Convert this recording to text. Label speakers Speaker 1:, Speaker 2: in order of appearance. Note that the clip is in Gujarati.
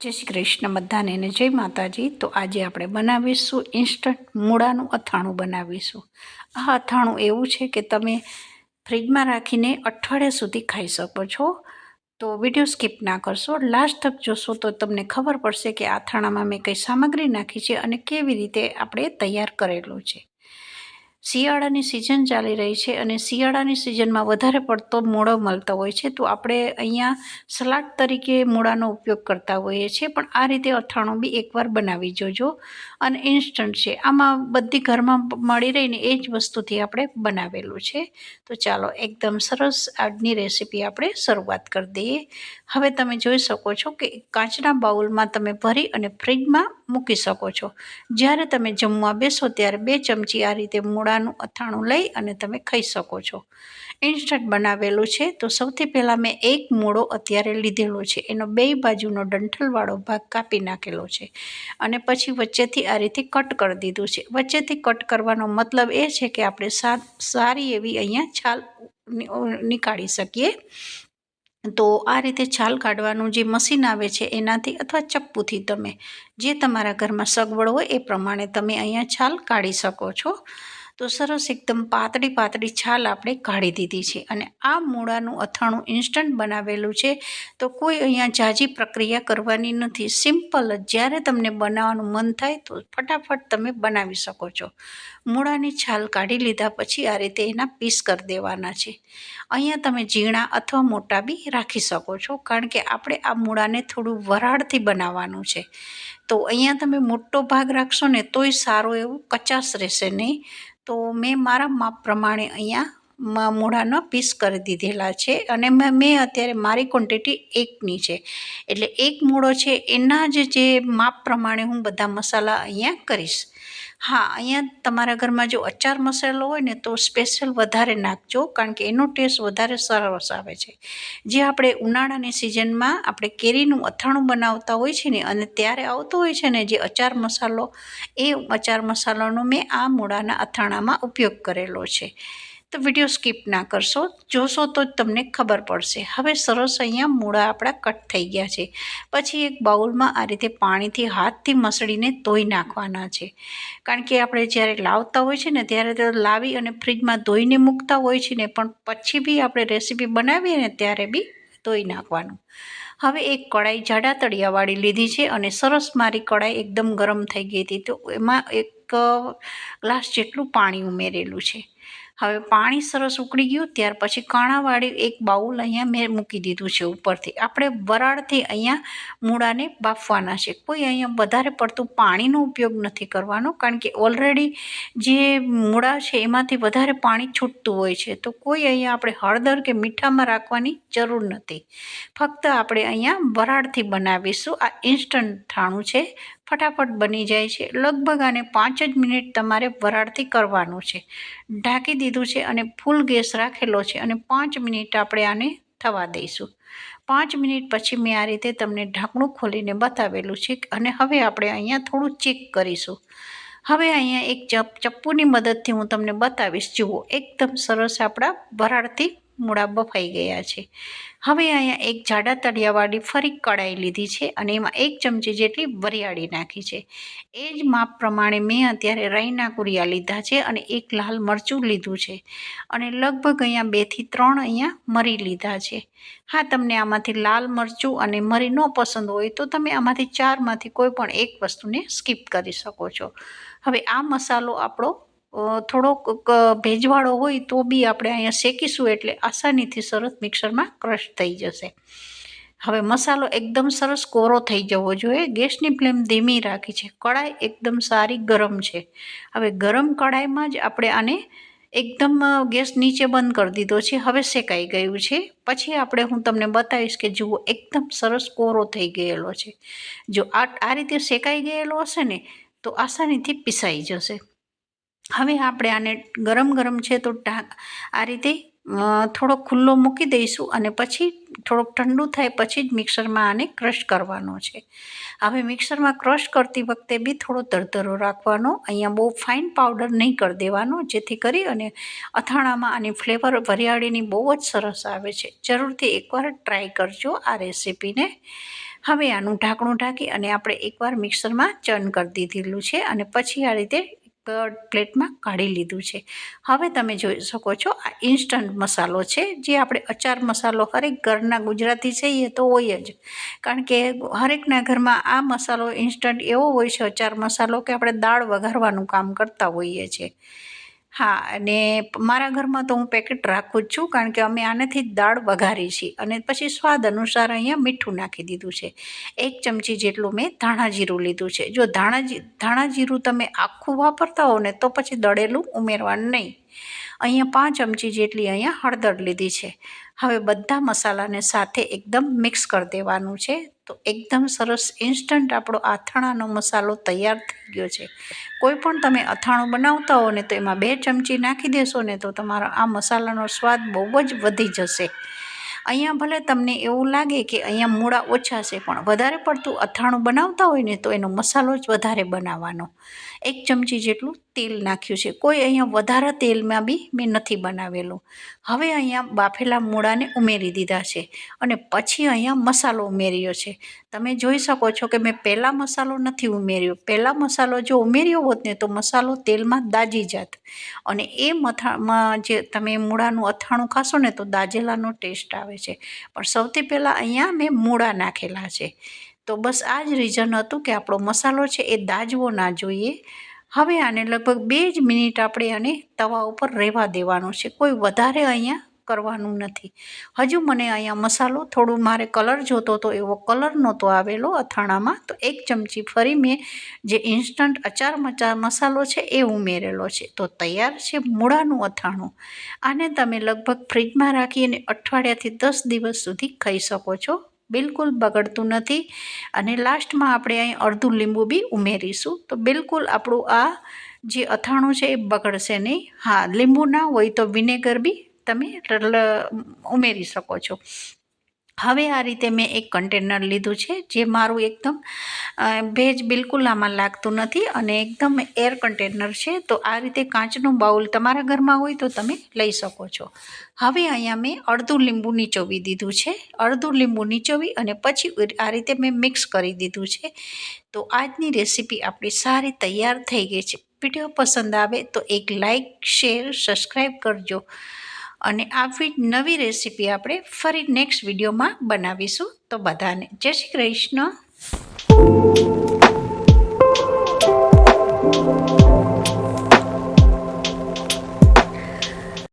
Speaker 1: જય શ્રી કૃષ્ણ બધાને ને જય માતાજી। તો આજે આપણે બનાવીશું ઇન્સ્ટન્ટ મૂળાનું અથાણું બનાવીશું। આ અથાણું એવું છે કે તમે ફ્રીજમાં રાખીને અઠવાડિયા સુધી ખાઈ શકો છો। તો વિડીયો સ્કીપ ના કરશો, લાસ્ટ તક જોશો તો તમને ખબર પડશે કે આ અથાણામાં મેં કઈ સામગ્રી નાખી છે અને કેવી રીતે આપણે તૈયાર કરેલું છે। શિયાળાની સિઝન ચાલી રહી છે અને શિયાળાની સિઝનમાં વધારે પડતો મૂળો મળતો હોય છે, તો આપણે અહીંયા સલાડ તરીકે મૂળાનો ઉપયોગ કરતા હોઈએ છીએ, પણ આ રીતે અથાણું બી એકવાર બનાવી જોજો। અને ઇન્સ્ટન્ટ છે, આમાં બધી ઘરમાં મળી રહીને એ જ વસ્તુથી આપણે બનાવેલું છે। તો ચાલો એકદમ સરસ આજની રેસીપી આપણે શરૂઆત કરી દઈએ। હવે તમે જોઈ શકો છો કે કાચના બાઉલમાં તમે ભરી અને ફ્રીજમાં મૂકી શકો છો। જ્યારે તમે જમવા બેસો ત્યારે 2 ચમચી આ રીતે મૂળાનું અથાણું લઈ અને તમે ખાઈ શકો છો। ઇન્સ્ટન્ટ બનાવેલું છે, તો સૌથી પહેલાં મેં એક મૂળો અત્યારે લીધેલો છે, એનો 2 બાજુનો ડંઠલવાળો ભાગ કાપી નાખેલો છે અને પછી વચ્ચેથી આ રીતે કટ કરી દીધું છે। વચ્ચેથી કટ કરવાનો મતલબ એ છે કે આપણે સારી એવી અહીંયા છાલ નીકાળી શકીએ। તો આ રીતે છાલ કાઢવાનું જે મશીન આવે છે એનાથી અથવા ચપ્પુથી તમે જે તમારા ઘરમાં સગવડ હોય એ પ્રમાણે તમે અહીંયા છાલ કાઢી શકો છો। તો સરસ એકદમ પાતળી છાલ આપણે કાઢી દીધી છે અને આ મૂળાનું અથાણું ઇન્સ્ટન્ટ બનાવેલું છે, તો કોઈ અહીંયા ઝાઝી પ્રક્રિયા કરવાની નથી। સિમ્પલ જ જ્યારે તમને બનાવવાનું મન થાય તો ફટાફટ તમે બનાવી શકો છો। મૂળાની છાલ કાઢી લીધા પછી આ રીતે એના પીસ કરી દેવાના છે। અહીંયા તમે ઝીણા અથવા મોટા બી રાખી શકો છો, કારણ કે આપણે આ મૂળાને થોડું વરાળથી બનાવવાનું છે। તો અહીંયા તમે મોટો ભાગ રાખશો ને તોય સારું એવું કચાશ રહેશે નહીં। તો મેં મારા માપ પ્રમાણે અહીંયા મૂળાના પીસ કરી દીધેલા છે અને મેં અત્યારે મારી ક્વોન્ટિટી 1ની છે, એટલે 1 મૂળો છે એના જ જે માપ પ્રમાણે હું બધા મસાલા અહીંયા કરીશ। હા, અહીંયા તમારા ઘરમાં જો અચાર મસાલો હોય ને તો સ્પેશિયલ વધારે નાખજો, કારણ કે એનો ટેસ્ટ વધારે સરસ આવે છે। જે આપણે ઉનાળાની સિઝનમાં આપણે કેરીનું અથાણું બનાવતા હોય છે ને, અને ત્યારે આવતો હોય છે ને જે અચાર મસાલો, એ અચાર મસાલાનો મેં આ મૂળાના અથાણામાં ઉપયોગ કરેલો છે। તો વિડીયો સ્કીપ ના કરશો, જોશો તો જ તમને ખબર પડશે। હવે સરસ અહીંયા મૂળા આપણા કટ થઈ ગયા છે। પછી એક બાઉલમાં આ રીતે પાણીથી હાથથી મસળીને ધોઈ નાખવાના છે, કારણ કે આપણે જ્યારે લાવતા હોય છે ને ત્યારે તો લાવી અને ફ્રીજમાં ધોઈને મૂકતા હોય છે ને, પણ પછી બી આપણે રેસીપી બનાવીએ ને ત્યારે બી ધોઈ નાખવાનું। હવે એક કઢાઈ જાડા તળિયાવાળી લીધી છે અને સરસ મારી કઢાઈ એકદમ ગરમ થઈ ગઈ હતી, તો એમાં 1 ગ્લાસ જેટલું પાણી ઉમેરેલું છે। હવે પાણી સરસ ઉકળી ગયું ત્યાર પછી કાણાવાળી એક બાઉલ અહીંયા મેં મૂકી દીધું છે ઉપરથી। આપણે વરાળથી અહીંયા મૂળાને બાફવાના છે, કોઈ અહીંયા વધારે પડતું પાણીનો ઉપયોગ નથી કરવાનો, કારણ કે ઓલરેડી જે મૂળા છે એમાંથી વધારે પાણી છૂટતું હોય છે। તો કોઈ અહીંયા આપણે હળદર કે મીઠામાં રાખવાની જરૂર નથી, ફક્ત આપણે અહીંયા વરાળથી બનાવીશું। આ ઇન્સ્ટન્ટ અથાણું છે, ફટાફટ બની જાય છે। લગભગ આને 5 જ મિનિટ તમારે વરાળથી કરવાનું છે। ઢાંકી દીધું છે અને ફૂલ ગેસ રાખેલો છે અને 5 મિનિટ આપણે આને થવા દઈશું। 5 મિનિટ પછી મેં આ રીતે તમને ઢાંકણું ખોલીને બતાવેલું છે અને હવે આપણે અહીંયા થોડું ચેક કરીશું। હવે અહીંયા એક ચપ્પુની મદદથી હું તમને બતાવીશ। જુઓ, એકદમ સરસ આપણા વરાળથી મૂળા બફાઈ ગયા છે। હવે અહીંયા એક જાડા તળિયાવાળી ફરી કઢાઈ લીધી છે અને એમાં 1 ચમચી જેટલી વરિયાળી નાખી છે। એ જ માપ પ્રમાણે મેં અત્યારે રાઈના કુરિયા લીધા છે અને 1 લાલ મરચું લીધું છે અને લગભગ અહીંયા 2 થી 3 અહીંયા મરી લીધા છે। હા, તમને આમાંથી લાલ મરચું અને મરી ન પસંદ હોય તો તમે આમાંથી 4માંથી કોઈ પણ એક વસ્તુને સ્કીપ કરી શકો છો। હવે આ મસાલો આપણો થોડોક ભેજવાળો હોય તો બી આપણે અહીંયા શેકીશું એટલે આસાનીથી સરસ મિક્સરમાં ક્રશ થઈ જશે। હવે મસાલો એકદમ સરસ કોરો થઈ જવો જોઈએ। ગેસની ફ્લેમ ધીમી રાખી છે, કઢાઈ એકદમ સારી ગરમ છે। હવે ગરમ કઢાઈમાં જ આપણે આને એકદમ ગેસ નીચે બંધ કરી દીધો છે, હવે શેકાઈ ગયું છે। પછી હું તમને બતાવીશ કે જુઓ, એકદમ સરસ કોરો થઈ ગયેલો છે। જો આ રીતે શેકાઈ ગયેલો હશે ને તો આસાનીથી પીસાઈ જશે। હવે આપણે આને ગરમ છે તો આ રીતે થોડો ખુલ્લો મૂકી દઈશું અને પછી થોડોક ઠંડુ થાય પછી જ મિક્સરમાં આને ક્રશ કરવાનો છે. હવે મિક્સરમાં ક્રશ કરતી વખતે બી થોડો દરદરો રાખવાનો. અહીંયા બહુ ફાઇન પાવડર નહીં કરી દેવાનો, જેથી કરી અને અથાણામાં આની ફ્લેવર વરિયાળીની બહુ જ સરસ આવે છે. જરૂરથી એકવાર ટ્રાય કરજો આ રેસીપીને. હવે આનું ઢાંકણું ઢાંકી અને આપણે એકવાર મિક્સરમાં ચર્ન કરી દીધેલું છે અને પછી આ રીતે પ્લેટમાં કાઢી લીધું છે. હવે તમે જોઈ શકો છો આ ઇન્સ્ટન્ટ મસાલો છે, જે આપણે અચાર મસાલો હરેક ઘરના ગુજરાતી છીએ તો હોય જ, કારણ કે હરેકના ઘરમાં આ મસાલો ઇન્સ્ટન્ટ એવો હોય છે અચાર મસાલો કે આપણે દાળ વઘારવાનું કામ કરતા હોઈએ છીએ. હા, અને મારા ઘરમાં તો હું પેકેટ રાખું જ છું, કારણ કે અમે આનાથી જ દાળ વઘારી છીએ. અને પછી સ્વાદ અનુસાર અહીંયા મીઠું નાખી દીધું છે. 1 ચમચી જેટલું મેં ધાણા જીરું લીધું છે. જો ધાણા જીરું તમે આખું વાપરતા હો ને તો પછી દળેલું ઉમેરવાનું નહીં. અહીંયા 5 ચમચી જેટલી અહીંયા હળદર લીધી છે. હવે બધા મસાલાને સાથે એકદમ મિક્સ કરી દેવાનું છે. તો એકદમ સરસ ઇન્સ્ટન્ટ આપણો અથાણાનો મસાલો તૈયાર થઈ ગયો છે. કોઈ પણ તમે અથાણું બનાવતા હો ને તો એમાં 2 ચમચી નાખી દેશો ને તો તમારો આ મસાલાનો સ્વાદ બહુ જ વધી જશે. અહીંયા ભલે તમને એવું લાગે કે અહીંયા મૂળા ઓછા છે, પણ વધારે પડતું અથાણું બનાવતા હોય ને તો એનો મસાલો જ વધારે બનાવવાનો. 1 ચમચી જેટલું તેલ નાખ્યું છે. કોઈ અહીંયા વધારે તેલમાં બી મેં નથી બનાવેલું. હવે અહીંયા બાફેલા મૂળાને ઉમેરી દીધા છે અને પછી અહીંયા મસાલો ઉમેર્યો છે. તમે જોઈ શકો છો કે મેં પહેલાં મસાલો નથી ઉમેર્યો. પહેલાં મસાલો જો ઉમેર્યો હોત ને તો મસાલો તેલમાં દાજી જાત, અને એ જે તમે મૂળાનું અથાણું ખાશો ને તો દાજેલાનો ટેસ્ટ આવે છે. પણ સૌથી પહેલાં અહીંયા મેં મૂળા નાખેલા છે. તો બસ આ જ રીઝન હતું કે આપણો મસાલો છે એ દાજવો ના જોઈએ. હવે આને લગભગ 2 જ મિનિટ આપણે આને તવા ઉપર રહેવા દેવાનો છે. કોઈ વધારે અહીંયા કરવાનું નથી. હજુ મને અહીંયા મસાલો થોડું મારે કલર જોતો હતો, એવો કલર નહોતો આવેલો અથાણામાં, તો 1 ચમચી ફરી મેં જે ઇન્સ્ટન્ટ અચાર મસાલો છે એ ઉમેરેલો છે. તો તૈયાર છે મૂળાનું અથાણું. આને તમે લગભગ ફ્રીજમાં રાખીને અઠવાડિયાથી 10 દિવસ સુધી ખાઈ શકો છો. બિલકુલ બગડતું નથી. અને લાસ્ટમાં આપણે અહીં અડધું લીંબુ બી ઉમેરીશું, તો બિલકુલ આપણું આ જે અથાણું છે એ બગડશે નહીં. હા, લીંબુ ના હોય તો વિનેગર બી તમે ઉમેરી શકો છો. હવે આ રીતે મેં એક કન્ટેનર લીધું છે, જે મારું એકદમ ભેજ બિલકુલ આમાં લાગતું નથી અને એકદમ એર કન્ટેનર છે. તો આ રીતે કાચનું બાઉલ તમારા ઘરમાં હોય તો તમે લઈ શકો છો. હવે અહીંયા મેં અડધું લીંબુ નીચોવી દીધું છે. અડધું લીંબુ નીચોવી અને પછી આ રીતે મેં મિક્સ કરી દીધું છે. તો આજની રેસીપી આપણી સારી તૈયાર થઈ ગઈ છે. વિડીયો પસંદ આવે તો એક લાઈક, શેર, સબસ્ક્રાઈબ કરજો. અને આવી નવી રેસીપી આપણે ફરી નેક્સ્ટ વિડીયોમાં બનાવીશું. તો બધાને જય શ્રી કૃષ્ણ.